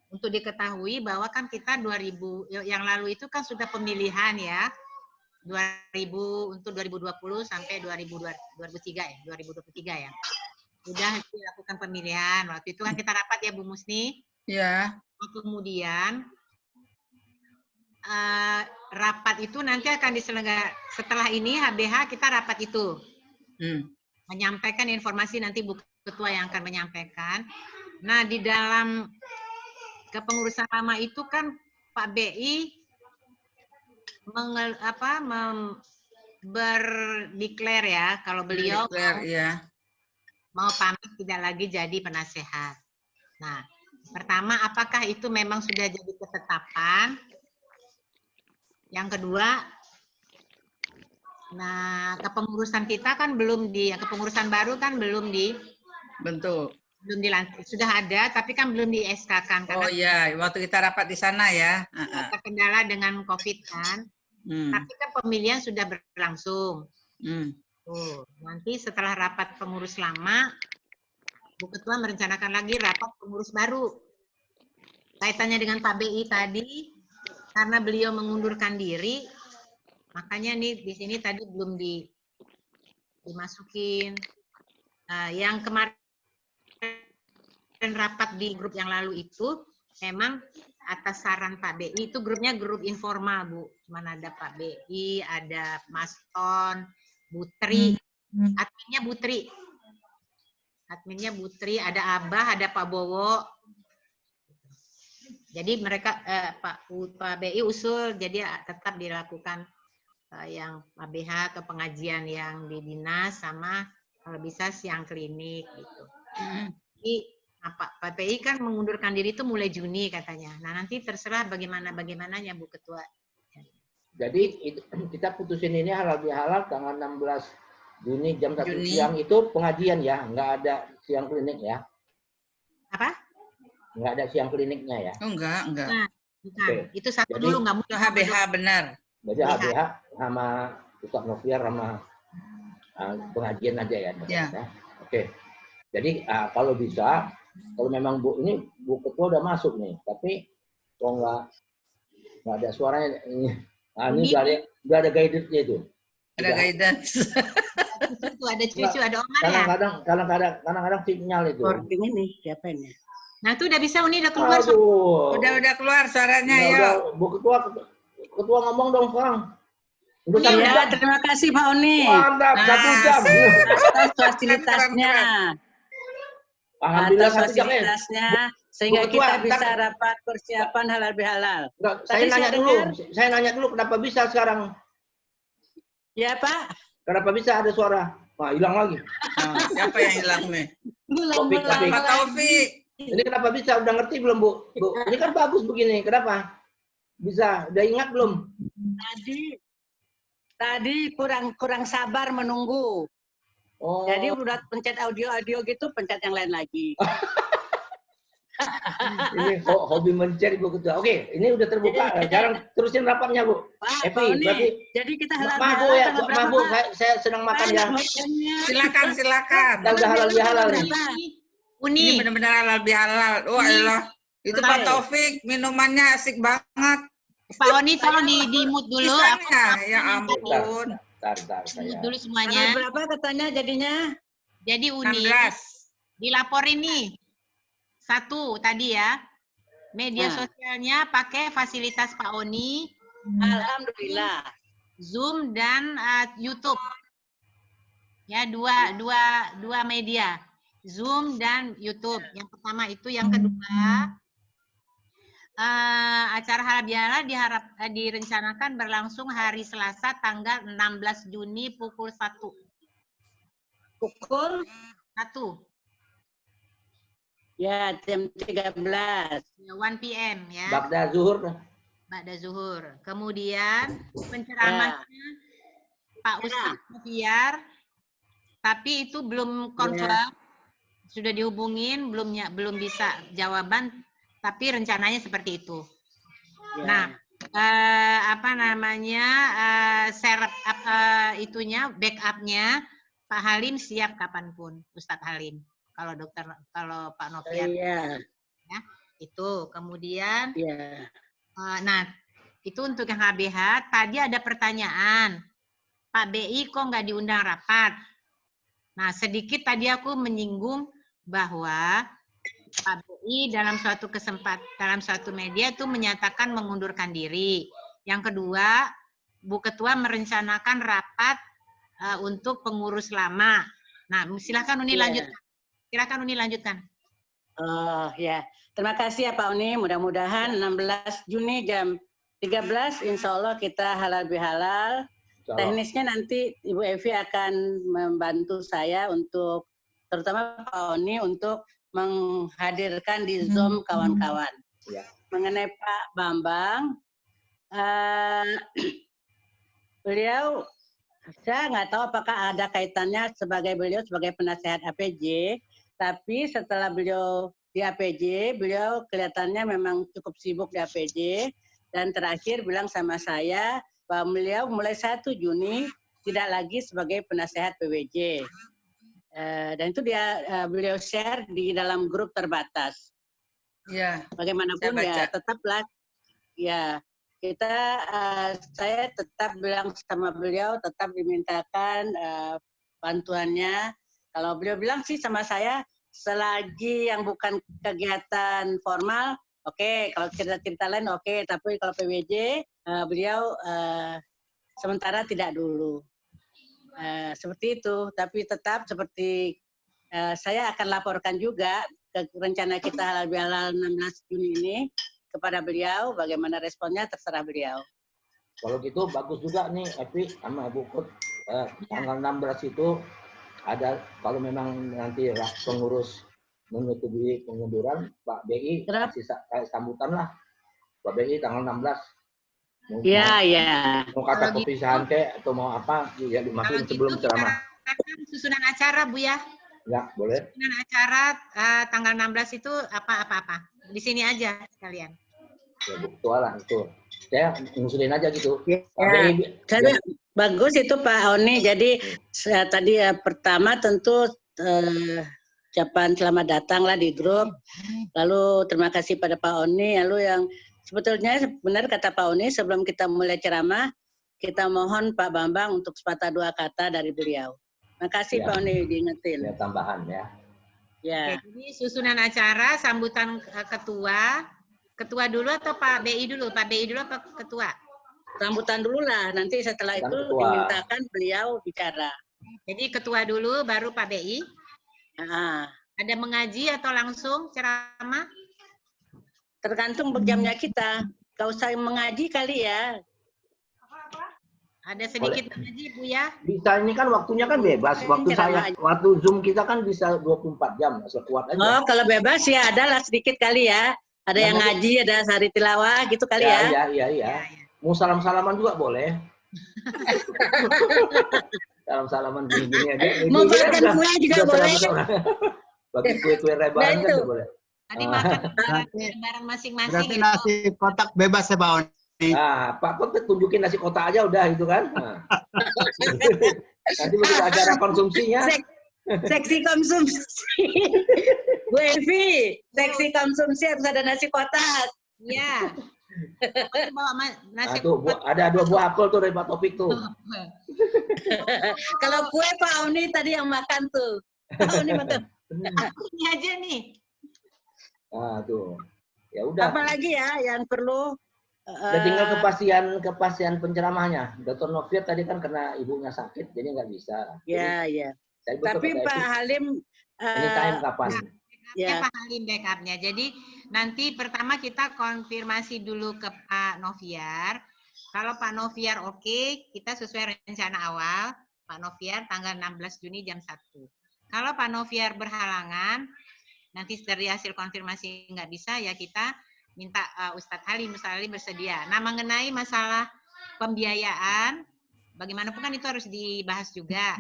Untuk diketahui bahwa kan kita 2000 yang lalu itu kan sudah pemilihan ya. 2000 untuk 2020 sampai 2003 ya, 2023 ya. Sudah dilakukan pemilihan. Waktu itu kan kita rapat ya Bu Musni. Ya. Kemudian rapat itu nanti akan diselenggarakan setelah ini HBH kita rapat itu. Menyampaikan informasi nanti Bu Ketua yang akan menyampaikan. Nah, di dalam kepengurusan lama itu kan Pak BI berdeklar ya kalau beliau mau pamit tidak lagi jadi penasehat. Nah, pertama apakah itu memang sudah jadi ketetapan? Yang kedua, nah kepengurusan kita kan belum kepengurusan baru kan belum bentuk. Belum dilantik. Sudah ada, tapi kan belum di SK-kan. Oh iya, waktu kita rapat di sana ya. Terkendala dengan COVID kan. Tapi kan pemilihan sudah berlangsung. Nanti setelah rapat pengurus lama, Bu Ketua merencanakan lagi rapat pengurus baru. Kaitannya dengan Pak BI tadi, karena beliau mengundurkan diri, makanya nih di sini tadi belum dimasukin. Yang kemarin rapat di grup yang lalu itu memang atas saran Pak BI itu grupnya grup informal Bu, cuman ada Pak BI, ada Mas Ton, Butri, adminnya Butri, ada Abah, ada Pak Bowo. Jadi mereka Pak BI usul jadi tetap dilakukan yang ABH atau pengajian yang di dinas sama kalau bisa siang klinik gitu. Jadi Pak PPI kan mengundurkan diri itu mulai Juni katanya. Nah nanti terserah bagaimananya Bu Ketua. Jadi kita putusin ini halal bihalal tanggal 16 Juni jam 1 siang itu pengajian ya, nggak ada siang klinik ya? Apa? Nggak ada siang kliniknya ya? Oh enggak. Nah, bukan. Itu satu jadi, dulu nggak mungkin. HBH benar. Jadi HBH sama Ustaz Noviar sama pengajian aja ya. Ya. Oke. Jadi kalau bisa, kalau memang ini Bu Ketua udah masuk nih, tapi kalau nggak ada suaranya ini udah ada guidance-nya itu. Ada guidance. Ada cucu, ada Omar ya. Kadang-kadang sinyal itu. Recording ini siapa ini? Nah itu udah bisa Uni udah keluar. Udah keluar suaranya ya. Bu Ketua ngomong dong sekarang. Ya, terima kasih Pak Oni. Mantap, 1 jam. Atas fasilitasnya. Alhamdulillah atas fasilitasnya sehingga kita bisa rapat persiapan halal bihalal. Saya nanya dulu kenapa bisa sekarang? Ya Pak. Kenapa bisa ada suara? Wah hilang lagi. Siapa yang hilang nih? Pak Taufik. Ini kenapa bisa? Udah ngerti belum Bu? Ini kan bagus begini. Kenapa? Bisa. Udah ingat belum? Tadi kurang sabar menunggu. Oh. Jadi udah pencet audio gitu, pencet yang lain lagi. Ini hobi mencari Bu Ketua. Oke, ini udah terbuka. Sekarang terusin rapatnya Bu. Evi, berarti jadi kita halal Bu ya, maaf Bu, saya sedang makan ya. Silakan. Kita udah halal bihalal nih. Ini benar-benar halal bihalal. Wah, Allah. Itu Pak Taufik minumannya asik banget. Pak Oni tolong di mute dulu. Ya ampun. Bentar, saya. Dulu semuanya. Berapa katanya jadinya? Jadi Uni 16. Dilaporin nih. 1 tadi ya. Media sosialnya pakai fasilitas Pak Oni. Alhamdulillah. Zoom dan YouTube. Ya, dua media. Zoom dan YouTube. Yang pertama itu, yang kedua acara halal bihalal direncanakan berlangsung hari Selasa tanggal 16 Juni pukul 1. Pukul 1. Ya, jam 13. 1 PM ya. Ba'da zuhur. Kemudian penceramahnya Pak Ustadz Noviar, tapi itu belum confirm. Sudah dihubungin, belum bisa jawaban. Tapi rencananya seperti itu. Nah, backupnya Pak Halim siap kapanpun, Ustadz Halim. Kalau Pak Noviar. Iya. Ya, itu. Kemudian, ya. Nah, itu untuk yang HBH. Tadi ada pertanyaan, Pak BI kok nggak diundang rapat? Nah, sedikit tadi aku menyinggung bahwa Pak BI dalam suatu media itu menyatakan mengundurkan diri. Yang kedua, Bu Ketua merencanakan rapat untuk pengurus lama. Nah, silakan Uni lanjutkan. Silakan Uni lanjutkan. Oh ya, terima kasih ya Pak Uni. Mudah-mudahan 16 Juni jam 13, insya Allah kita halal bihalal. Teknisnya nanti Ibu Evi akan membantu saya untuk, terutama Pak Uni, untuk menghadirkan di Zoom kawan-kawan. Mengenai Pak Bambang, beliau, saya nggak tahu apakah ada kaitannya beliau sebagai penasehat APJ, tapi setelah beliau di APJ, beliau kelihatannya memang cukup sibuk di APJ, dan terakhir bilang sama saya bahwa beliau mulai 1 Juni tidak lagi sebagai penasehat PWJ. Dan itu beliau share di dalam grup terbatas. Ya. Bagaimanapun ya tetaplah ya saya tetap bilang sama beliau, tetap dimintakan bantuannya. Kalau beliau bilang sih sama saya, selagi yang bukan kegiatan formal, oke. Kalau cerita-cerita lain oke. Tapi kalau PWJ, beliau sementara tidak dulu. Seperti itu. Tapi tetap seperti saya akan laporkan juga ke rencana kita halal bihalal 16 Juni ini kepada beliau, bagaimana responnya terserah beliau. Kalau gitu bagus juga nih Evi sama Ibu Put, tanggal 16 itu ada, kalau memang nanti pengurus menyetujui pengunduran, Pak BI kasih sambutan lah. Pak BI tanggal 16. Iya. Mau kata perpisahan kayak atau mau apa, ya dimaklum sebelum ceramah. Susunan acara Bu ya. Ya, boleh. Susunan acara tanggal 16 itu apa-apa. Di sini aja sekalian. Ya, betul lah itu. Saya ngusulin aja gitu. Ya, bagus itu Pak Oni. Jadi tadi pertama tentu ucapan selamat datang lah di grup. Lalu terima kasih pada Pak Oni. Lalu yang sebetulnya benar kata Pak Oni, sebelum kita mulai ceramah, kita mohon Pak Bambang untuk sepatah 2 kata dari beliau. Terima kasih Pak Oni diingetin. Ya, tambahan ya. Ya. Oke, jadi susunan acara, sambutan ketua dulu atau Pak BI dulu? Pak BI dulu apa ketua? Sambutan dulu lah, nanti setelah itu dimintakan beliau bicara. Jadi ketua dulu, baru Pak BI? Ada mengaji atau langsung ceramah? Tergantung jamnya kita. Gak usah mengaji kali ya. Ada sedikit mengaji Bu ya? Bisa, ini kan waktunya kan bebas. Waktu Zoom kita kan bisa 24 jam, sekuat aja. Oh, kalau bebas ya adalah sedikit kali ya. Ada yang ngaji, ada sehari tilawah gitu kali ya. Iya. Mau salam-salaman juga boleh. Salam-salaman gini-gini aja. Mau makan kue juga boleh. Bagi kue-kue rebahan kan juga boleh. Tadi makan bareng masing-masing. Berarti nasi kotak bebas ya Pak Oni. Nah, Pak Kot tunjukin nasi kotak aja udah itu kan. Nah. Nanti begitu acara konsumsinya. Seksi konsumsi. Bu Evi, seksi konsumsi harus ada nasi kotak. Iya. Nah, tuh, ada 2 buah apel tuh dari Pak Topik tuh. Kalau kue Pak Oni tadi yang makan tuh. Pak Oni makan. Ini aja nih. Nah, tuh. Ya udah. Apalagi ya yang perlu. Udah tinggal kepastian penceramahnya. Dr. Noviat tadi kan karena ibunya sakit, jadi nggak bisa. Iya. Tapi Pak Halim. Ini time kapan? Ya. Pak Halim backupnya. Jadi nanti pertama kita konfirmasi dulu ke Pak Noviar. Kalau Pak Noviar oke, kita sesuai rencana awal. Pak Noviar tanggal 16 Juni jam 1. Kalau Pak Noviar berhalangan, nanti dari hasil konfirmasi nggak bisa, ya kita minta Ustadz Halim bersedia. Nah, mengenai masalah pembiayaan, bagaimanapun kan itu harus dibahas juga.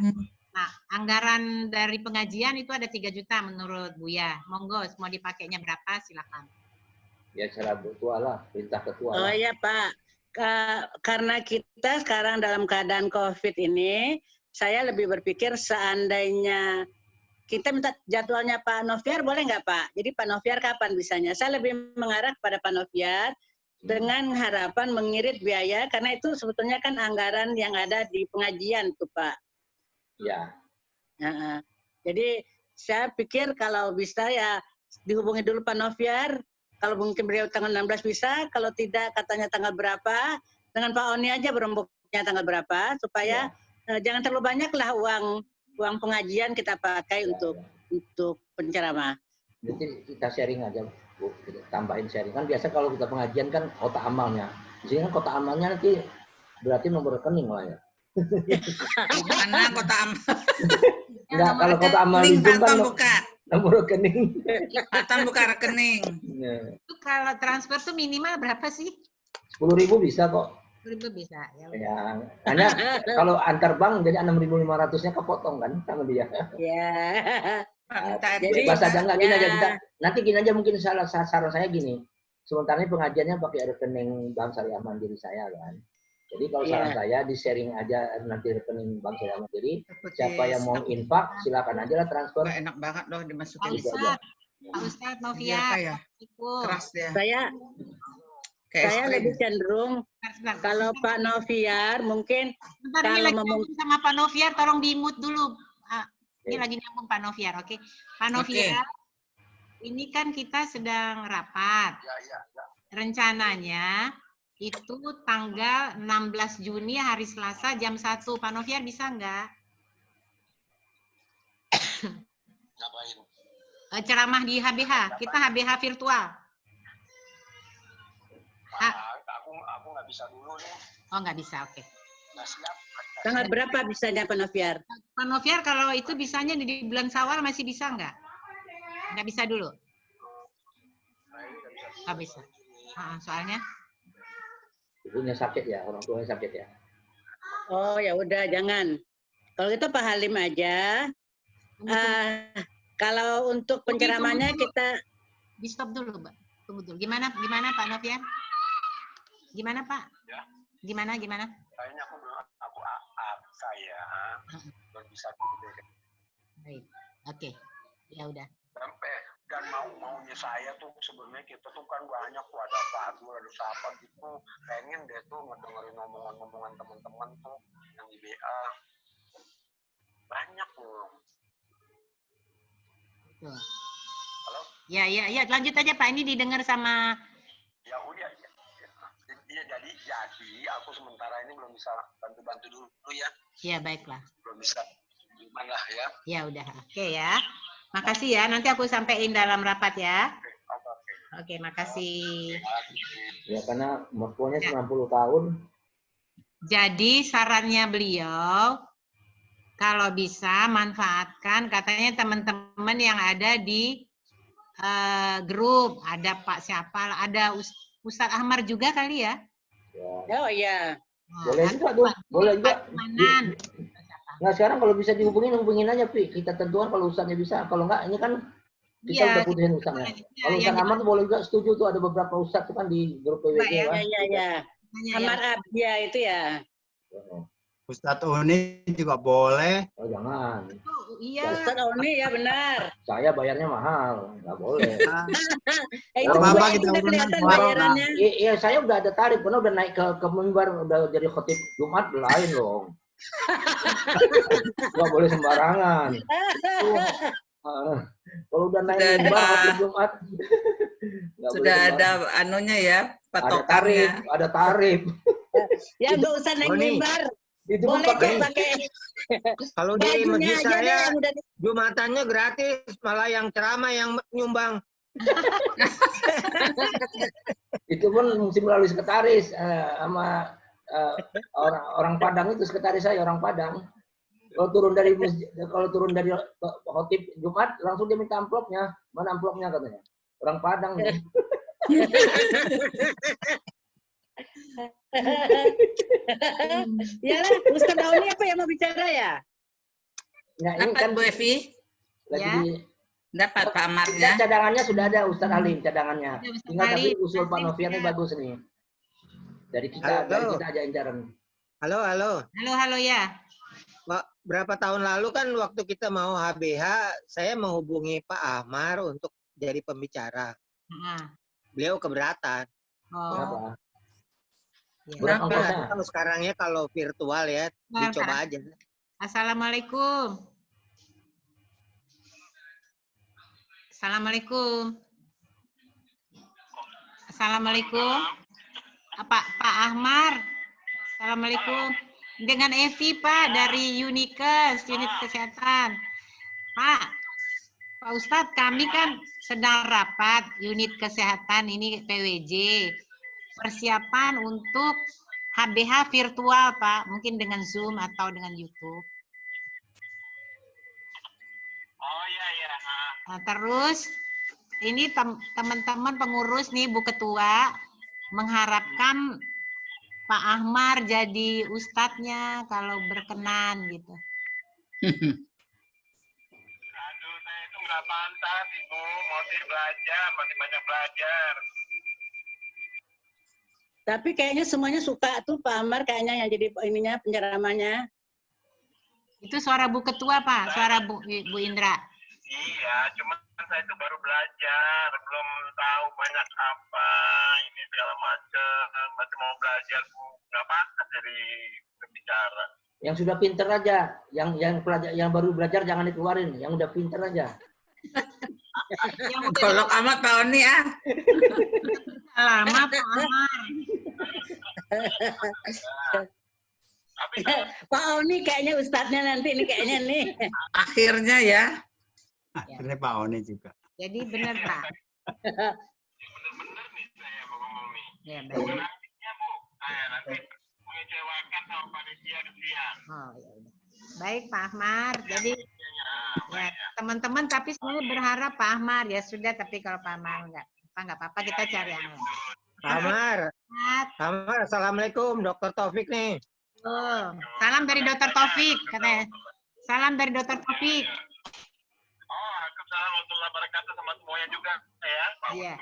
Nah, anggaran dari pengajian itu ada 3 juta menurut Buya. Monggo, mau dipakainya berapa, silakan. Ya, secara virtual lah, perintah ketua. Oh iya Pak, karena kita sekarang dalam keadaan COVID ini, saya lebih berpikir seandainya kita minta jadwalnya Pak Noviar, boleh nggak Pak? Jadi Pak Noviar kapan bisanya? Saya lebih mengarah kepada Pak Noviar dengan harapan mengirit biaya, karena itu sebetulnya kan anggaran yang ada di pengajian tuh Pak. Ya. Jadi saya pikir kalau bisa ya dihubungi dulu Pak Noviar, kalau mungkin beliau tanggal 16 bisa, kalau tidak katanya tanggal berapa, dengan Pak Oni aja berembuknya tanggal berapa, supaya jangan terlalu banyak lah uang pengajian kita pakai untuk penceramah. Nanti kita sharing aja, Bu. Kita tambahin sharing. Kan biasa kalau kita pengajian kan kota amalnya. Di sini kan kota amalnya nanti berarti nomor rekening lah ya. Mana kota amal? Enggak, kalau kota amal itu kan buka nomor rekening. Fatam buka rekening. Nah. Itu kalau transfer tuh minimal berapa sih? 10.000 bisa kok. 10.000 bisa. Ya, hanya kalau antar bank jadi 6.500-nya kepotong kan sama dia. Ya. Jadi bahasa aja nggak gini aja kita. Nanti gini aja mungkin saran saya gini. Sementara ini pengajiannya pakai rekening Bank Syariah Mandiri saya kan. Jadi kalau saran saya di sharing aja nanti rekening Bank Syariah Mandiri. Siapa yang mau infak silakan aja lah transfer. Enak banget loh dimasukin gitu aja. Pak Ustadz Noviar. Keras ya. Saya lebih cenderung kalau Pak Noviar mungkin bentar, ini lagi nyambung sama Pak Noviar, tolong di-mute dulu. Ini lagi nyambung Pak Noviar, oke. Pak Noviar, ini kan kita sedang rapat. Rencananya itu tanggal 16 Juni hari Selasa jam 1. Pak Noviar bisa nggak? Ngapain? Ceramah di HBH, kita HBH virtual. Aku nggak bisa dulu nih. Oh, nggak bisa, oke. Nggak siap. Tanggal berapa bisanya Pak Noviar? Pak Noviar kalau itu bisanya di bulan Syawal masih bisa nggak? Nggak bisa dulu? Nggak bisa. Soalnya? Ibunya sakit ya, orang tuanya sakit ya. Oh ya udah jangan. Kalau gitu Pak Halim aja. Kalau untuk penceramahnya kita di stop dulu, Mbak. Tunggu dulu. Gimana Pak Noviar? Gimana Pak? Ya. Gimana? Kayaknya saya belum bisa dulu. Baik. Oke. Ya udah. Dan maunya saya tuh sebenarnya kita tuh kan banyak tuh ada Fadul, ada siapa gitu. Pengen deh tuh ngedengerin omongan teman-teman tuh yang di BA. Banyak loh. Tuh. Halo? Ya, lanjut aja Pak. Ini didengar sama. Ya udah. Ya, jadi aku sementara ini belum bisa bantu dulu ya. Ya baiklah. Belum bisa gimana ya. Ya udah. Oke ya. Makasih ya. Nanti aku sampaikan dalam rapat ya. Oke, makasih. Ya karena mertuanya 90 tahun. Jadi sarannya beliau kalau bisa manfaatkan katanya teman-teman yang ada di grup, ada Pak siapa, ada Ustadz Ahmar juga kali ya? Oh iya. Boleh juga tuh, boleh juga. Nah sekarang kalau bisa hubungin aja Pi. Kita tentukan kalau Ustadznya bisa, kalau enggak ini kan kita udah putusin Ustadznya. Kalau Ustadz Ahmad boleh juga setuju tuh ada beberapa Ustadz kan di grup PWG kan. Iya. Ahmad Abdia itu ya. Ustadz Oni juga boleh. Oh jangan. Iya. Ustadz Oni ya benar. Saya bayarnya mahal, nggak boleh. Itu Bapak kita kita kelihatan undang bayarannya. Iya, saya udah ada tarif, karena udah naik ke mimbar, udah jadi khotib Jumat lain dong. Nggak boleh sembarangan. Kalau udah naik mimbar khotib Jumat, sudah ada anunya ya, patokannya. Ada tarif. Ya nggak usah naik mimbar. Itu boleh pakai. Kalau di masjid saya udah... Jumatannya gratis, malah yang ceramah yang nyumbang. Itu pun mesti melalui sekretaris sama orang Padang itu sekretaris saya orang Padang. Kalau turun dari khotib Jumat langsung dia minta amplopnya. Mana amplopnya katanya? Orang Padang. Ya lah, Ustadz Auni apa yang mau bicara ya? Nah, ini dapat kan Bu Evi? lagi Dapat Pak Amarnya. cadangannya sudah ada Ustadz Halim cadangannya. Tinggal tapi usul Pak Noviar ini bagus nih. Dari kita aja incaran. Halo. Halo ya. berapa tahun lalu kan waktu kita mau HBH, saya menghubungi Pak Ahmar untuk jadi pembicara. Beliau keberatan. Kenapa? Berapa? Kalau sekarangnya kalau virtual ya, dicoba aja. Assalamualaikum. Assalamualaikum. Assalamualaikum. Pak Ahmar. Assalamualaikum. Dengan Evi Pak dari Unikes, unit kesehatan. Pak Ustadz, kami kan sedang rapat unit kesehatan ini PWJ. Persiapan untuk HBH virtual Pak, mungkin dengan Zoom atau dengan YouTube. Oh iya. Nah, terus ini teman-teman pengurus nih Bu Ketua mengharapkan Pak Ahmar jadi ustadznya kalau berkenan gitu. Aduh, saya itu nggak pantas Ibu, masih belajar, masih banyak belajar. Tapi kayaknya semuanya suka tuh Pak Ahmar kayaknya yang jadi ininya penceramahnya. Itu suara Bu Ketua Pak, suara Bu Indra. Iya, cuma saya itu baru belajar, belum tahu banyak apa, ini segala macam, masih mau belajar Bu, nggak pantas jadi berbicara. Yang sudah pinter aja, yang baru belajar jangan dikeluarin, yang udah pinter aja. Golok amat Pak Oni ya. Lama Pak Ahmar. Pak Oni kayaknya ustadznya nanti ini kayaknya nih. Akhirnya ya. Akhirnya Pak Oni juga. Jadi benar Pak. Bener-bener nih saya mau ngomong nih. Ya, baik. Nantinya Bu, saya nanti mengecewakan sama panitia kesian. Oh, ya udah. Baik Pak Ahmar. Jadi ya teman-teman tapi saya berharap Pak Ahmar ya sudah, tapi kalau Pak Ahmar nggak apa-apa kita cari yang lain. Pak Ahmar, assalamualaikum, Dr. Taufik nih. Oh, salam dari Dr. Taufik katanya. Salam dari Dr. Taufik. Waalaikumsalam warahmatullahi wabarakatuh sama semuanya juga ya. Iya.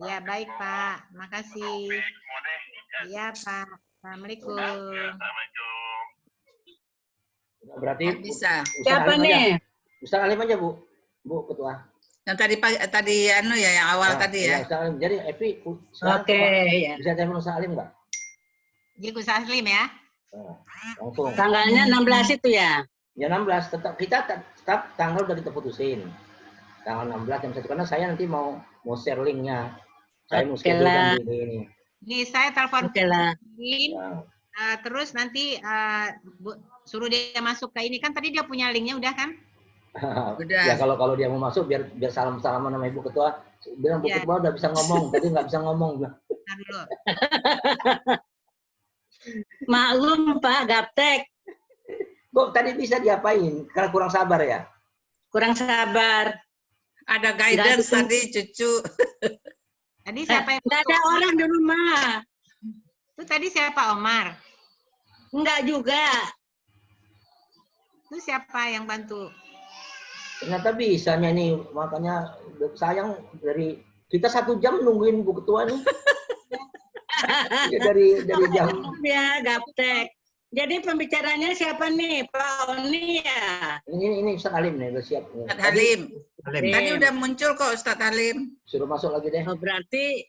Ya baik Pak, makasih. Iya Pak. Assalamualaikum. Assalamualaikum. Berarti Bisa. Siapa nih? Ustaz Alim aja Bu Ketua. Yang tadi anu ya, yang awal tadi ya. Ustaz Alim. Jadi Evi, Oke, ya. bisa telepon Ustaz Alim nggak? Jadi Gus Aslim ya. Langsung. Tanggalnya 16 itu ya? Ya 16, tetap tanggal udah kita putusin. Tanggal 16 jam 1, karena saya nanti mau share linknya. Saya mau schedule ini. Ini saya telepon terus nanti suruh dia masuk ke ini, kan tadi dia punya linknya udah kan? Udah. Ya kalau dia mau masuk biar salam-salaman sama Ibu Ketua. Bilang Bu Ketua udah bisa ngomong, tadi nggak bisa ngomong. Nah, dulu. Maklum Pak, gaptek. Bu, tadi bisa diapain? Karena kurang sabar ya? Kurang sabar. Ada guidance tadi cucu. Tadi siapa yang Nggak ada orang di rumah. Itu tadi siapa, Omar? Enggak juga. Itu siapa yang bantu? Ternyata bisanya nih, makanya sayang dari kita 1 jam nungguin Bu Ketua nih. dari jam. Ya, gaptek. Jadi pembicaranya siapa nih? Pak Oni ya? Ini Ustaz Halim nih, udah siap. Ustaz Halim. Tadi udah muncul kok Ustaz Halim. Suruh masuk lagi deh. Oh, berarti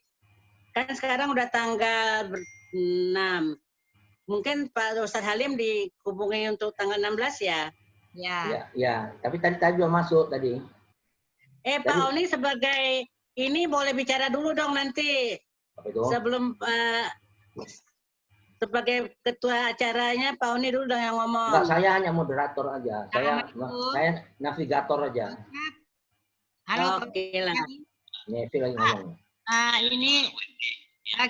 kan sekarang udah tanggal 6. Mungkin Pak Ustaz Halim dihubungi untuk tanggal 16 ya? Ya. Tapi tadi udah masuk tadi. Pak Oni sebagai ini boleh bicara dulu dong nanti. Apa itu? Sebelum sebagai ketua acaranya Pak Oni dulu dong yang ngomong. Enggak, saya hanya moderator aja. Saya navigator aja. Halo. Oke lah. Evi lagi ngomong. Ini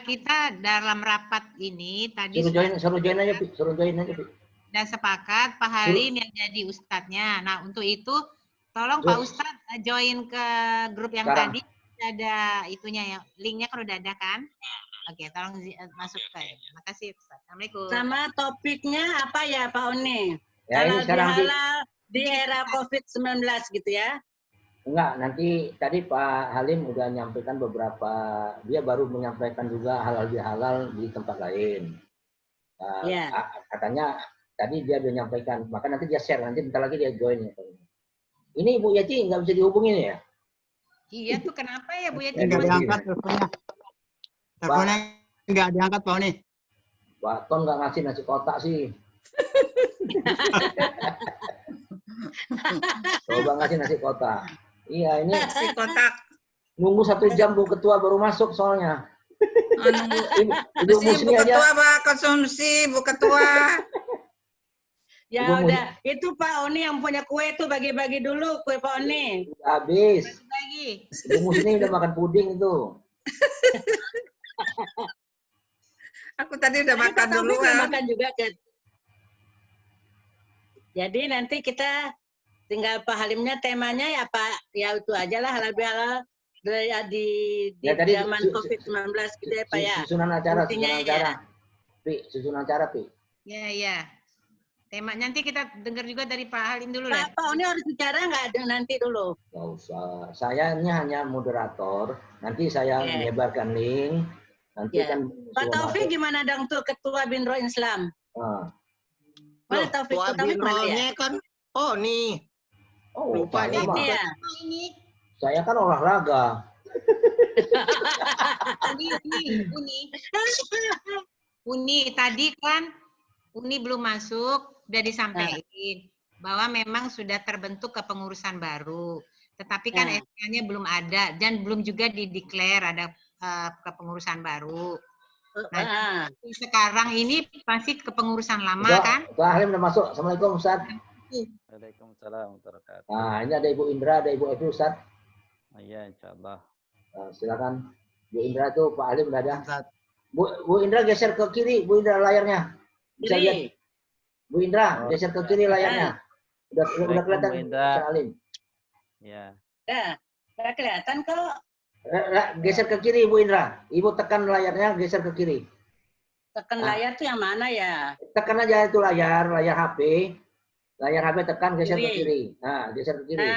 kita dalam rapat ini tadi Suruh join aja, Pi. dan sepakat Pak Halim yang jadi ustadznya. Nah, untuk itu tolong Pak Ustadz join ke grup yang tadi, ada itunya ya, linknya kan udah ada kan? Oke, tolong masuk ke. Terima kasih Ustadz. Assalamualaikum. Sama topiknya apa ya Pak Oni? Ya, ini sekarang di era COVID-19 gitu ya? Enggak, nanti tadi Pak Halim udah menyampaikan beberapa, dia baru menyampaikan juga halal bihalal di tempat lain. Katanya Tadi dia udah nyampaikan, maka nanti dia share, nanti bentar lagi dia join ya. Ini Bu Yati nggak bisa dihubungin ya? Iya tuh kenapa ya Bu Yati? Nggak diangkat teleponnya. Teleponnya nggak diangkat Pak Oni. Pak Tom nggak ngasih nasi kotak sih. Coba ngasih nasi kotak. Iya ini. Nasi kotak. Nunggu 1 jam Bu Ketua baru masuk soalnya. Ibu Musni aja. Ketua Pak konsumsi Bu Ketua. Ya udah, itu Pak Oni yang punya kue tuh bagi-bagi dulu kue Pak Oni. Habis. Bagi. Ibu Musni udah makan puding itu. Aku tadi udah makan dulu. Makan juga kan. Jadi nanti kita tinggal Pak Halimnya temanya ya Pak, ya itu aja lah halal bihalal di zaman COVID-19 gitu ya Pak ya. Susunan acara, susunan acara, Pi. Ya, ya. Tema nanti kita dengar juga dari Pak Halim dulu lah. Pak Oni harus bicara nggak ada nanti dulu? Nggak usah. Saya ini hanya moderator. Nanti saya menyebarkan link. Nanti kan Pak Taufik gimana dong tuh Ketua Biro Islam? Mana Taufik? Ketua Bironya kan Oni. Oh, lupa nih. Ini. Saya kan olahraga. Uni tadi kan Uni belum masuk, udah disampaikan bahwa memang sudah terbentuk kepengurusan baru. Tetapi kan SK-nya belum ada dan belum juga dideklar ada kepengurusan baru. Nah, sekarang ini masih kepengurusan lama kan? Pak Halim udah masuk. Assalamualaikum Ustaz. Waalaikumsalam warahmatullahi wabarakatuh. Nah, ini ada Ibu Indra, ada Ibu Evi Ustaz. Iya, insyaallah. Silakan. Bu Indra tuh Pak Halim udah ada. Bu Indra geser ke kiri, Bu Indra layarnya. Bisa lihat. Bu Indra, geser ke kiri layarnya. Udah kelihatan Pak Halim. Iya. Ya, udah kelihatan kok. Geser ke kiri Bu Indra. Ibu tekan layarnya, geser ke kiri. Tekan layar tuh yang mana ya? Tekan aja itu layar HP. Layar HP tekan, geser ke kiri. Nah, geser ke kiri.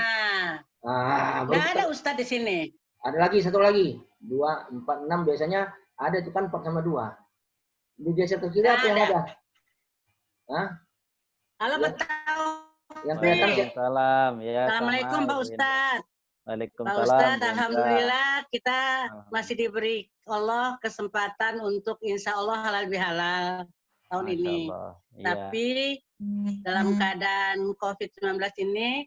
Nah, nggak ada Ustadz di sini. Ada lagi, satu lagi. 2, 4, 6 biasanya ada itu kan 4 sama 2. Digeser ke kiri apa yang ada? Hah? Halo Pak Taufik. Yang kelihatan Salam ya. Assalamualaikum Pak Ustadz. Waalaikumsalam. Pak Ustadz, alhamdulillah kita masih diberi Allah kesempatan untuk insya Allah halal bihalal tahun ini. Tapi dalam keadaan COVID-19 ini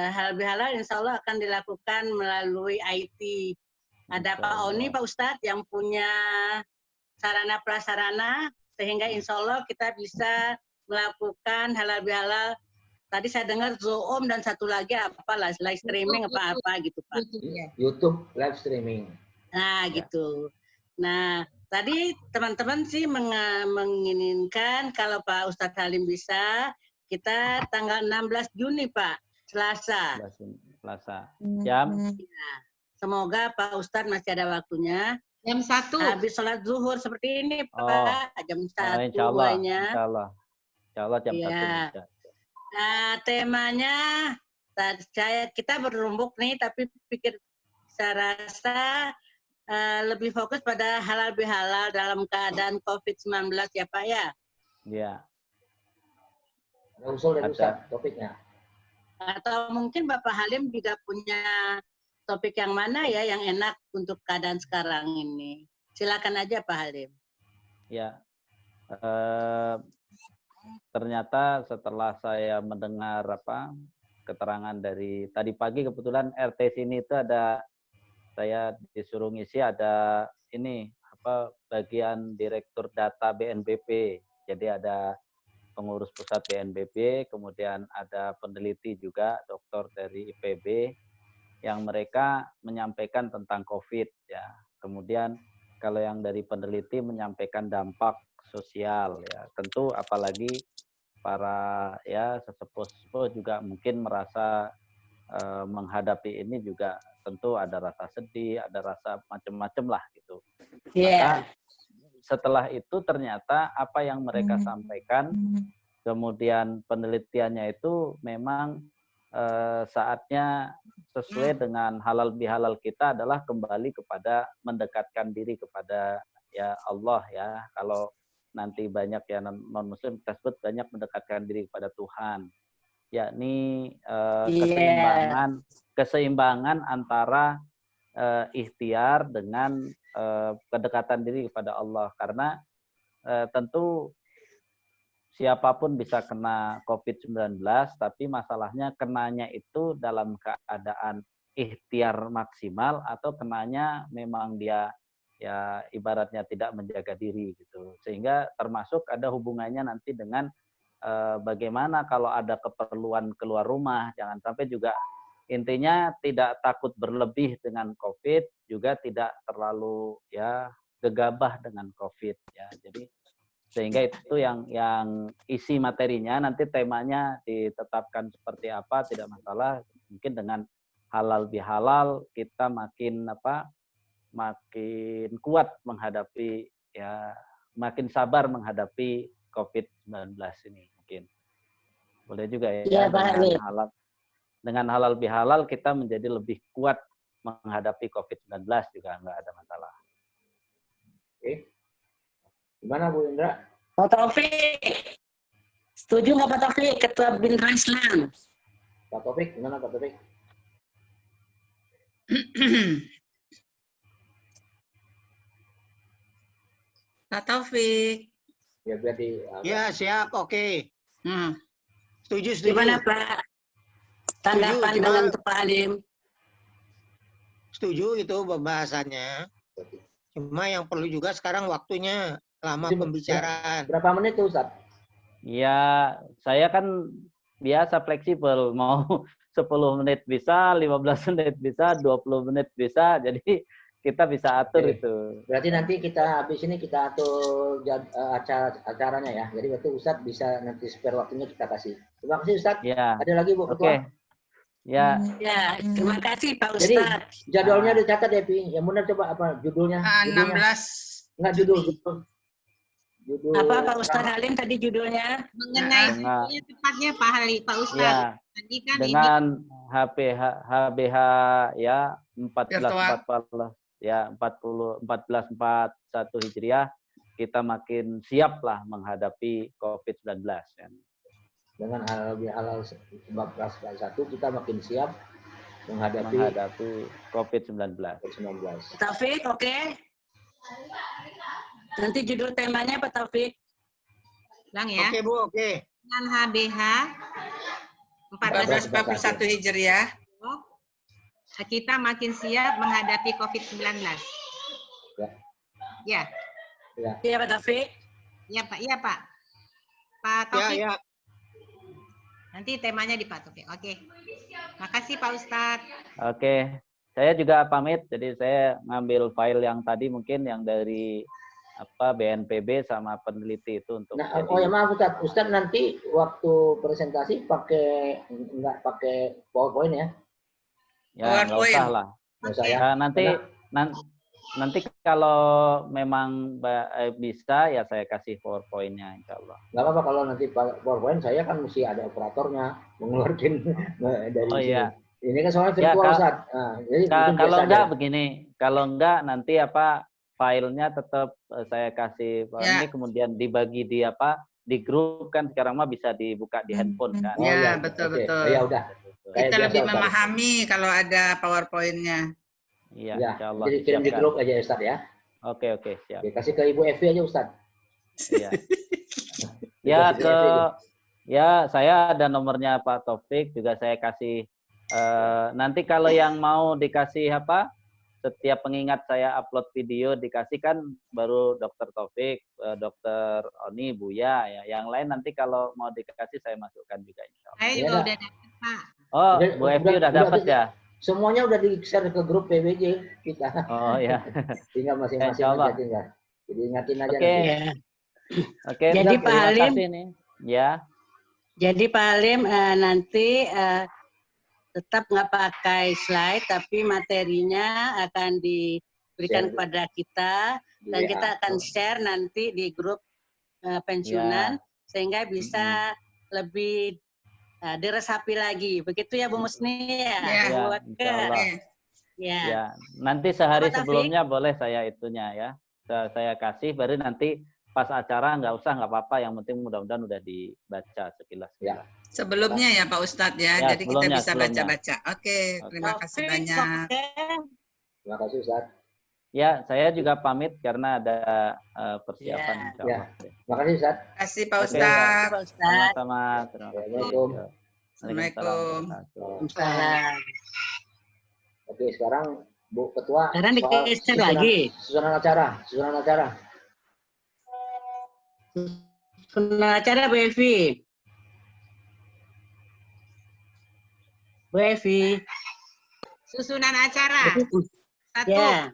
halal bihalal insya Allah akan dilakukan melalui IT. Ada Pak Oni, Pak Ustadz yang punya sarana prasarana sehingga insya Allah kita bisa melakukan halal bihalal. Tadi saya dengar Zoom dan satu lagi apa live streaming apa gitu Pak. YouTube live streaming. Nah gitu. Nah tadi teman-teman sih menginginkan kalau Pak Ustadz Halim bisa kita tanggal 16 Juni Pak, Selasa. Jam? Ya. Semoga Pak Ustadz masih ada waktunya. Jam 1. Habis sholat zuhur seperti ini Pak, jam 1 mulainya. Insya Allah jam 1. Nah, temanya kita berumbuk nih, tapi saya rasa lebih fokus pada halal bihalal dalam keadaan COVID-19 ya Pak ya? Iya. Ada usul dari Ustaz topiknya? Atau mungkin Bapak Halim juga punya topik yang mana ya yang enak untuk keadaan sekarang ini? Silakan aja Pak Halim. Ya. Ternyata setelah saya mendengar keterangan dari tadi pagi, kebetulan RT sini itu ada, saya disuruh ngisi ada ini bagian direktur data BNPB. Jadi ada pengurus pusat BNPB, kemudian ada peneliti juga dokter dari IPB yang mereka menyampaikan tentang COVID ya. Kemudian kalau yang dari peneliti menyampaikan dampak sosial ya, tentu apalagi para ya sesepuh-sepuh juga mungkin merasa menghadapi ini juga tentu ada rasa sedih, ada rasa macam-macam lah gitu. Maka setelah itu ternyata apa yang mereka sampaikan, kemudian penelitiannya itu memang saatnya sesuai dengan halal bihalal kita adalah kembali kepada mendekatkan diri kepada ya Allah ya. Kalau nanti banyak yang non-muslim kita sebut banyak mendekatkan diri kepada Tuhan, yakni keseimbangan antara ikhtiar dengan kedekatan diri kepada Allah. Karena tentu siapapun bisa kena COVID-19, tapi masalahnya kenanya itu dalam keadaan ikhtiar maksimal atau kenanya memang dia ya ibaratnya tidak menjaga diri gitu. Sehingga termasuk ada hubungannya nanti dengan bagaimana kalau ada keperluan keluar rumah, jangan sampai juga intinya tidak takut berlebih dengan COVID, juga tidak terlalu ya gegabah dengan COVID ya. Jadi sehingga itu yang isi materinya nanti temanya ditetapkan seperti apa tidak masalah. Mungkin dengan halal bihalal kita makin kuat menghadapi ya, makin sabar menghadapi COVID-19 ini mungkin. Boleh juga ya, dengan halal bihalal kita menjadi lebih kuat menghadapi COVID-19 juga nggak ada masalah. Oke. Gimana Bu Indra? Pak Taufik, setuju nggak Pak Taufik, Ketua Bintang Islam? Pak Taufik, gimana Pak Taufik? Pak Taufik. Ya berarti. Ya siap, oke. Setuju. Gimana Pak? Tanggapan dengan Pak Alim? Setuju itu pembahasannya. Cuma yang perlu juga sekarang waktunya lama pembicaraan. Berapa menit tuh Ustaz? Ya, saya kan biasa fleksibel, mau 10 menit bisa, 15 menit bisa, 20 menit bisa, jadi kita bisa atur itu. Berarti nanti kita habis ini kita atur acaranya ya. Jadi berarti Ustadz bisa nanti spare waktunya kita kasih. Terima kasih Ustadz. Ya. Ada lagi Bu Ketua? Ya. Ya, terima kasih Pak Ustadz. Jadi jadwalnya dicatat ya Pi. Yang benar coba apa judulnya? 16. Enggak judul. Apa Pak Ustadz Halim tadi judulnya? Mengenai tepatnya Pak Halim, Pak Ustadz. Ya, tadi kan dengan HBH ya 1441 Hijriah kita makin siap lah menghadapi COVID-19. Dengan halal 1441 kita makin siap menghadapi COVID-19. Taufik, oke. Nanti judul temanya Pak Taufik. Ulang ya. Oke Bu, oke. Dengan HBH 1441 Hijriah. Kita makin siap menghadapi COVID-19. Ya. Iya Pak Taufik. Iya Pak. Iya Pak. Pak Taufik. Ya. Nanti temanya di Pak Taufik. Oke. Makasih Pak Ustadz. Oke. Saya juga pamit. Jadi saya ngambil file yang tadi mungkin yang dari BNPB sama peneliti itu untuk. Nah, ya maaf Ustadz. Ustadz nanti waktu presentasi nggak pakai PowerPoint ya? Ya nggak usah lah. Nanti kalau memang bisa ya saya kasih PowerPoint-nya insya Allah. Nggak apa-apa kalau nanti PowerPoint saya kan mesti ada operatornya mengeluarkan dari sini. Iya. Ini kan soalnya virtual Ustaz. Jadi kalau enggak begini, kalau enggak nanti filenya tetap saya kasih ini kemudian dibagi di grup kan sekarang mah bisa dibuka di handphone kan. Ya, betul. Ya udah. Kita lebih memahami kalau ada PowerPoint-nya. Iya, ya, insyaallah. Jadi kirim di grup aja Ustaz ya. Oke, siap. Oke, kasih ke Ibu Evi aja Ustaz. Iya. Saya ada nomornya Pak Taufik juga saya kasih. Nanti kalau yang mau dikasih setiap pengingat saya upload video dikasihkan baru Dr. Taufik, Dr. Oni, Buya ya. Yang lain nanti kalau mau dikasih saya masukkan juga insyaallah. Saya juga udah dapat Pak. Oh, Bu Evi udah dapat ya. Semuanya udah di-share ke grup PBJ kita. Oh ya. Tinggal masing-masing aja tinggal. Jadi ingatin aja Oke. Jadi Pak Halim. Ya. Jadi Pak Halim nanti tetap nggak pakai slide, tapi materinya akan diberikan kepada kita dan kita akan share nanti di grup pensiunan sehingga bisa lebih diresapi lagi. Begitu ya Bu Musni ya? Ya. Nanti sehari sebelumnya boleh saya itunya ya. Saya kasih baru nanti pas acara nggak usah, nggak apa-apa. Yang penting mudah-mudahan udah dibaca sekilas. Ya. Sebelumnya ya Pak Ustadz ya, jadi kita bisa baca-baca. Oke, terima kasih banyak. Terima kasih Ustadz. Ya, saya juga pamit karena ada persiapan. Ya. Terima kasih Ustadz. Terima kasih Pak Ustadz. Sama-sama. Assalamualaikum. Assalamualaikum. Oke, sekarang Bu Ketua. Sekarang digeser lagi. Susunan acara. Susunan acara Bu Evi. Bu Evi. Susunan acara. Satu. Ya.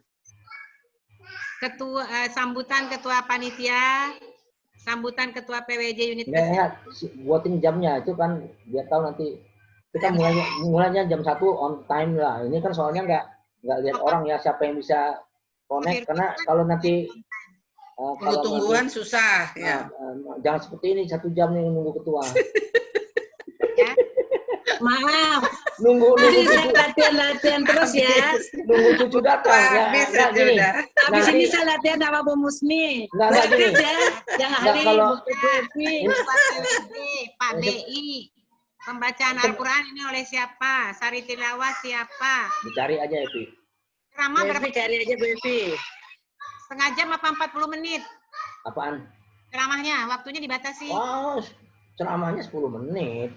Sambutan ketua panitia, sambutan ketua PWJ unit. Ya, buatin jamnya itu kan biar tahu nanti kita mulainya jam 1 on time lah. Ini kan soalnya nggak lihat orang ya siapa yang bisa connect, karena kalau nanti tunggu-tungguan susah ya. Jangan seperti ini 1 jam nih nunggu ketua. Maaf. Nunggu latihan terus ya. Nunggu cucu datang ya. Gini. Habis ini saya latihan sama Bu Musni. Enggak gini. Yang hari kalau Pak BI. Pembacaan Al-Quran ini oleh siapa? Sari tilawah siapa? Dicari aja Evi. Ceramah berapa? Cari aja Bu Evi. Setengah jam apa 40 menit? Apaan? Ceramahnya, waktunya dibatasi. Oh, ceramahnya 10 menit.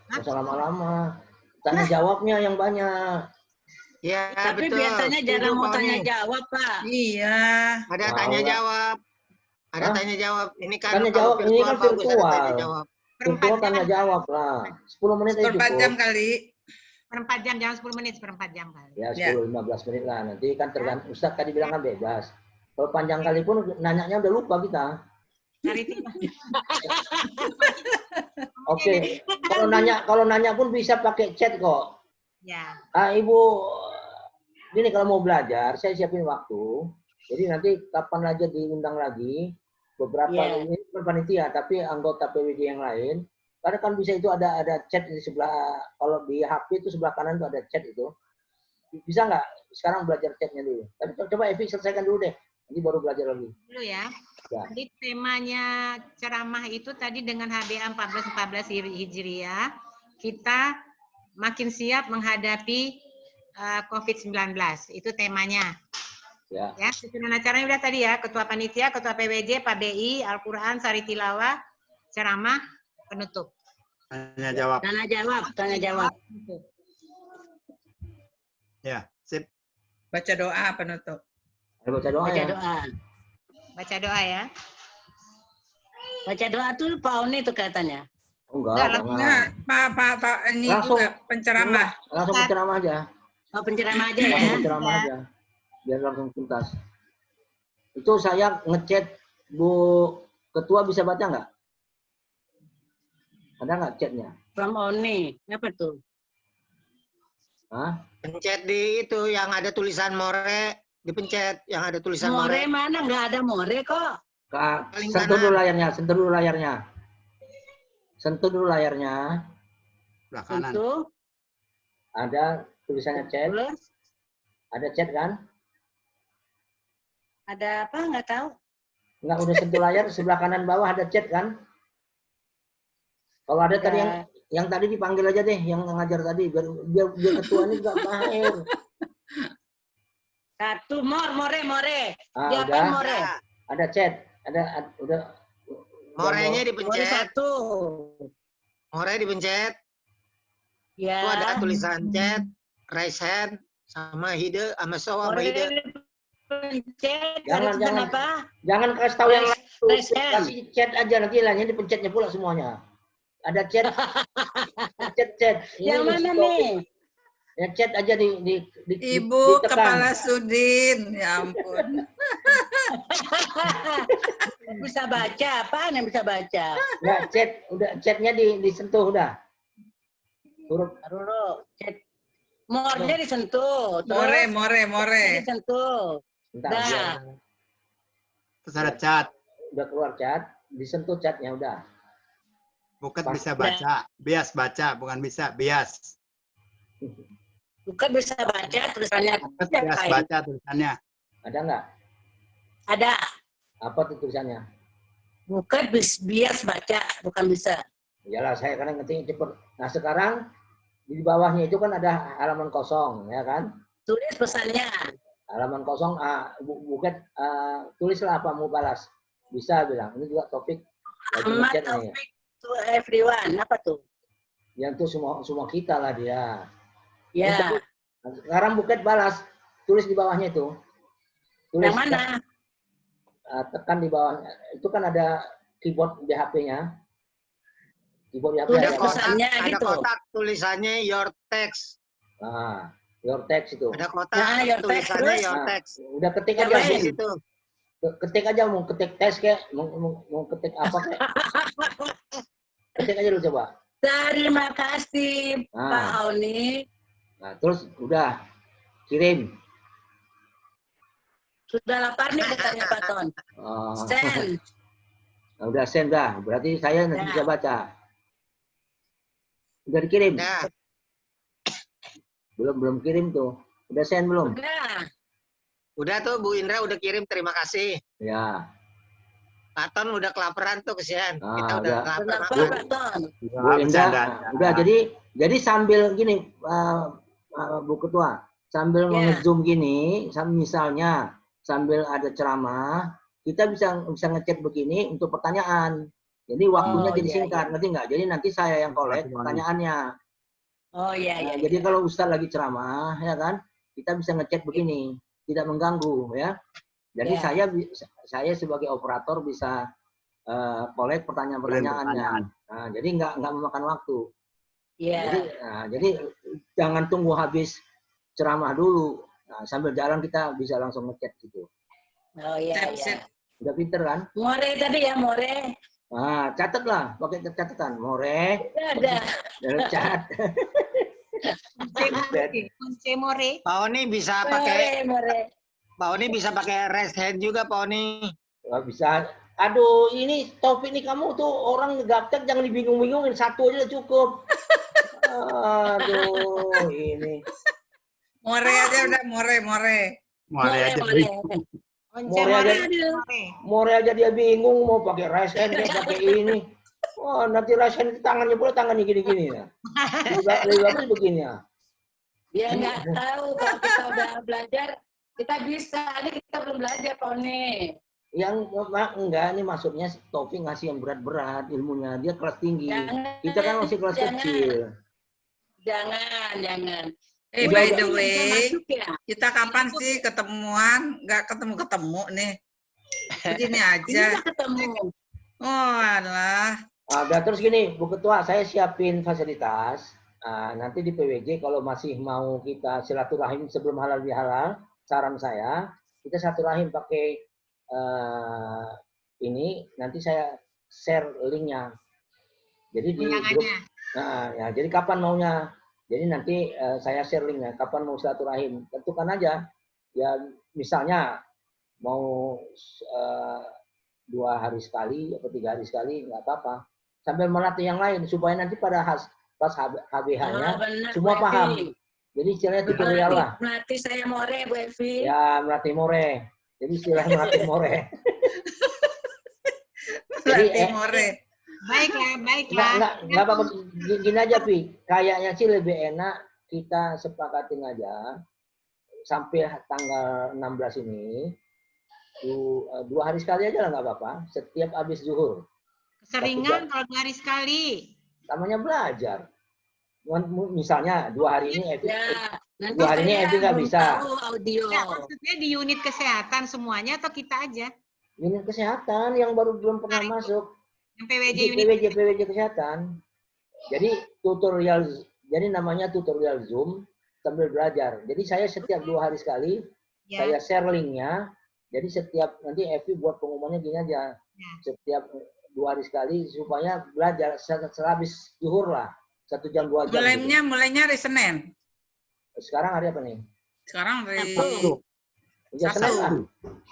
Nggak usah lama-lama. Tanya jawabnya yang banyak. Ya, tapi betul. biasanya jarang mau tanya jawab, Pak. Iya. Ada tanya jawab. Ada tanya jawab. Ini kan tanya jawab ini kan virtual. Virtual tanya jam. jawab lah. 10 menit aja cukup. 4 jam kali. 4 jam, jangan 10 menit, 4 jam kali. Ya, 10-15 menit lah. Nanti kan tergantung. Ustadz tadi bilang kan bebas. Kalau panjang kali pun nanyanya udah lupa kita. Oke. Kalau nanya pun bisa pakai chat kok. Ya. Ibu, ini kalau mau belajar, saya siapin waktu. Jadi nanti kapan aja diundang lagi beberapa ini panitia, tapi anggota PWJ yang lain. Karena kan bisa itu ada chat di sebelah, kalau di HP itu sebelah kanan itu ada chat itu. Bisa nggak sekarang belajar chatnya dulu? Tapi coba Evi selesaikan dulu deh. Nanti baru belajar lagi. Dulu ya. Jadi temanya ceramah itu tadi dengan HBA 1414 Hijriah, kita makin siap menghadapi COVID-19. Itu temanya. Ya, susunan acaranya udah tadi ya, Ketua Panitia, Ketua PWJ, Pak BI, Al-Quran, Sari Tilawah, ceramah, penutup. Tanya jawab. Tanya jawab. Ya, sip. Baca doa penutup. Baca doa. Baca doa ya. Baca doa tuh Pak Oni tuh katanya. Enggak. Pak ini langsung, juga penceramah. Langsung penceramah aja. Oh, penceramah aja ya. Penceramah aja. Biar langsung tuntas. Itu saya ngechat Bu Ketua, bisa baca nggak? Ada nggak chatnya? From Oni. Apa tuh? Hah? Pencet di itu yang ada tulisan more. Dipencet yang ada tulisan more. More mana? Nggak ada more kok. Sentuh dulu layarnya. Sentuh dulu layarnya. Sebelah kanan. Sentuh. Ada tulisannya chat. Terus? Ada chat kan? Ada apa? Nggak tahu. Nggak, udah sentuh layar, sebelah kanan bawah ada chat kan? Kalau ada tadi yang tadi dipanggil aja deh, yang ngajar tadi, biar ketua ini nggak mahir. Satu, more. Udah. More. Ada chat, udah. Morenya dipencet. Satu. More dipencet. Ya. Itu ada tulisan chat, raise hand, sama hide, sama soal sama hide. Pencet. Jangan kasih tahu yang lain. Kasih chat aja, nanti lainnya dipencetnya pula semuanya. Ada chat. chat. Yang mana nih? Ya chat aja di Ibu ditekan. Kepala Sudin, ya ampun. Bisa baca, apaan yang bisa baca? Nggak, udah chatnya disentuh udah. Huruf chat. More-nya disentuh. More. Disentuh. Bentar, terus ada chat. Udah keluar chat, disentuh chatnya udah. Bukan bisa baca, bias baca, bukan bisa bias. Bukan bisa baca tulisannya. Bias baca tulisannya. Ada nggak? Ada. Apa tuh tulisannya? Bukan bias baca, bukan bisa. Iyalah, saya kadang ngetik cepet. Nah sekarang di bawahnya itu kan ada halaman kosong, ya kan? Tulis pesannya. Halaman kosong, Buket tulislah apa mau balas. Bisa bilang. Ini juga topik. Ahmad Taufik to everyone. Apa tuh? Yang itu semua kita lah dia. Ya. Sekarang Buket balas. Tulis di bawahnya itu. Tulis. Yang mana? Tekan di bawahnya. Itu kan ada keyboard di HP-nya. Keyboard di HP tulis ada pesannya kotak, gitu. Ada kotak tulisannya your text. Nah, your text itu. Ada kotak your text, tulisannya terus? your Nah, text. udah ketik Yang aja di di situ. Ketik aja, mau ketik tes kayak mau ketik apa kayak. Ketik aja dulu coba. Terima kasih Pak Auni. Nah, terus udah kirim. Sudah lapar nih katanya Pak Ton. Send. Nah, udah send dah. Berarti saya nanti bisa baca. Udah dikirim? Nah. Belum kirim tuh. Udah send belum? Udah tuh Bu Indra udah kirim, terima kasih. Ya. Pak Ton udah kelaparan tuh kesian. Kita udah kelaparan. Pak Ton. Bu Indra, udah jadi sambil gini Bu Ketua, sambil nge-zoom gini, misalnya sambil ada ceramah, kita bisa ngechat begini untuk pertanyaan. Jadi waktunya jadi singkat, ngerti nggak? Jadi nanti saya yang collect pertanyaannya. Oh iya. Jadi kalau Ustadz lagi ceramah, ya kan, kita bisa ngechat begini, tidak mengganggu, ya. Jadi saya sebagai operator bisa collect pertanyaan-pertanyaannya. Nah, jadi nggak memakan waktu. Jadi jangan tunggu habis ceramah dulu. Nah, sambil jalan kita bisa langsung ngechat gitu. Oh iya. Udah pinter kan? More tadi ya, more. Nah, catatlah, pakai catatan. More. Ada. Cat. Kunci more. Pak Oni bisa pakai Pak Oni bisa pakai raise hand juga Pak Oni. Nggak bisa. Aduh, ini topik ini kamu tuh orang gaptek jangan dibingung-bingungin, satu aja cukup. Aduh, ini. More aja udah, more. More aja. More aja dia bingung mau pakai raise hand dia pakai ini. Wah, nanti raise hand tangannya pula tangannya gini-gini ya. Lebih bagus begini ya. Dia nggak tahu kalau kita udah belajar, kita bisa. Ini kita belum belajar, Poni. Yang enggak, ini maksudnya Taufik ngasih yang berat-berat ilmunya. Dia kelas tinggi. Kita kan masih kelas kecil. Jangan. By the way, kita kapan sih ketemuan? Nggak ketemu nih. Begini aja. Ketemu. Oh alah. Nah, terus gini, Bu Ketua, saya siapin fasilitas. Nah, nanti di PWJ kalau masih mau kita silaturahim sebelum halal bihalal, saran saya, kita silaturahim pakai ini, nanti saya share linknya. Jadi di grup. Nah, ya, jadi kapan maunya? Jadi nanti saya share linknya, kapan mau silaturahim. Tentukan aja. Ya, misalnya mau 2 hari sekali atau 3 hari sekali, nggak apa-apa. Sambil melatih yang lain, supaya nanti pas HBH-nya semua paham. Jadi istilahnya tutorial lah. Melatih saya more, Bu Evi. Ya, melatih more. Jadi istilahnya melatih more. Melatih more. Baiklah. Nggak apa-apa. Gini aja, Pi. Kayaknya sih lebih enak kita sepakatin aja sampai tanggal 16 ini 2 hari sekali aja lah nggak apa-apa. Setiap habis zuhur. Keseringan kalau 2 hari sekali. Namanya belajar. Misalnya 2 hari ini Evi. Ya, 2 hari ini Evi nggak bisa. Audio. Ya, maksudnya di unit kesehatan semuanya atau kita aja? Unit kesehatan yang baru belum pernah masuk. Yang PWJ kesehatan. Jadi tutorial, jadi namanya tutorial Zoom sambil belajar. Jadi saya setiap 2 hari sekali saya share linknya. Jadi setiap nanti Evi buat pengumumannya gini aja. Setiap 2 hari sekali supaya belajar sehabis zuhur lah. 1 jam 2 jam. Mulainya hari Senin. Sekarang hari apa nih? Sekarang hari Ya, Senin lah.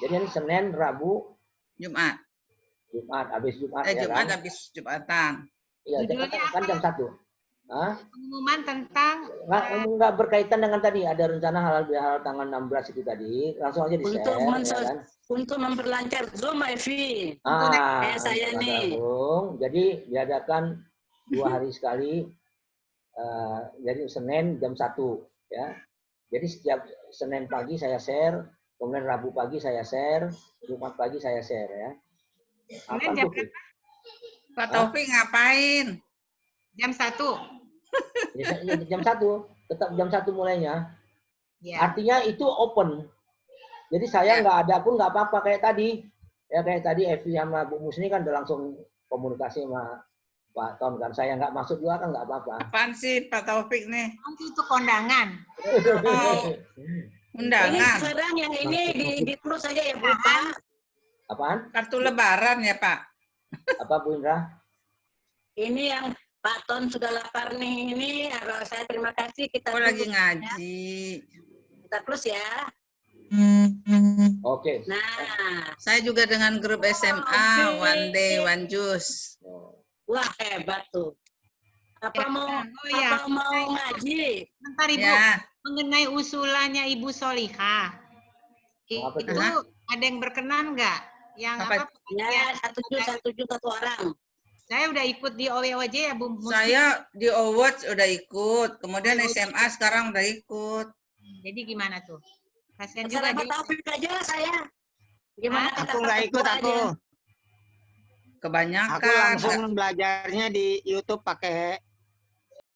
Jadi ini Senin, Rabu, Jumat. Habis Jumat. Jumat kan? Habis Jumatan. Iya, kan jam 1. Pengumuman tentang nggak berkaitan dengan tadi ada rencana halal bihalal tanggal 16 itu tadi, langsung aja di-share. untuk memperlancar Zoom, Evi. Saya nih. Jadi diadakan 2 hari sekali. Jadi Senin jam 1 ya. Jadi setiap Senin pagi saya share, kemudian Rabu pagi saya share, Jumat pagi saya share ya. Senin jam berapa? Pak Taufik ngapain? Jam 1. Jam 1, tetap jam 1 mulainya. Ya. Artinya itu open. Jadi saya nggak ada pun nggak apa-apa kayak tadi. Ya kayak tadi Evi sama Bu Musni kan udah langsung komunikasi sama Pak Ton kan. Saya nggak masuk juga kan nggak apa-apa. Apaan sih Pak Taufik nih? Nanti itu kondangan. Undangan. Ini sekarang yang ini di close saja ya Bu Pak. Apaan? Kartu lebaran ya Pak? Apa Bu Indra? Ini yang Pak Ton sudah lapar nih. Ini saya terima kasih. Kita lagi ngaji. Kita close ya. Oke. Nah, saya juga dengan grup SMA One Day One Juice. Wah hebat tuh. Apa mau ngaji? Bentar Ibu, mengenai usulannya Ibu Solihah, itu ada yang berkenan nggak? Yang apa? Ya, satu orang. Saya udah ikut di OWOJ ya Bu Musni. Saya di OWOJ udah ikut, kemudian SMA sekarang udah ikut. Jadi gimana tuh? Kasian juga dia. Taufik aja saya. Gimana? Aku nggak ikut aku. Kebanyakan. Aku langsung belajarnya di YouTube pakai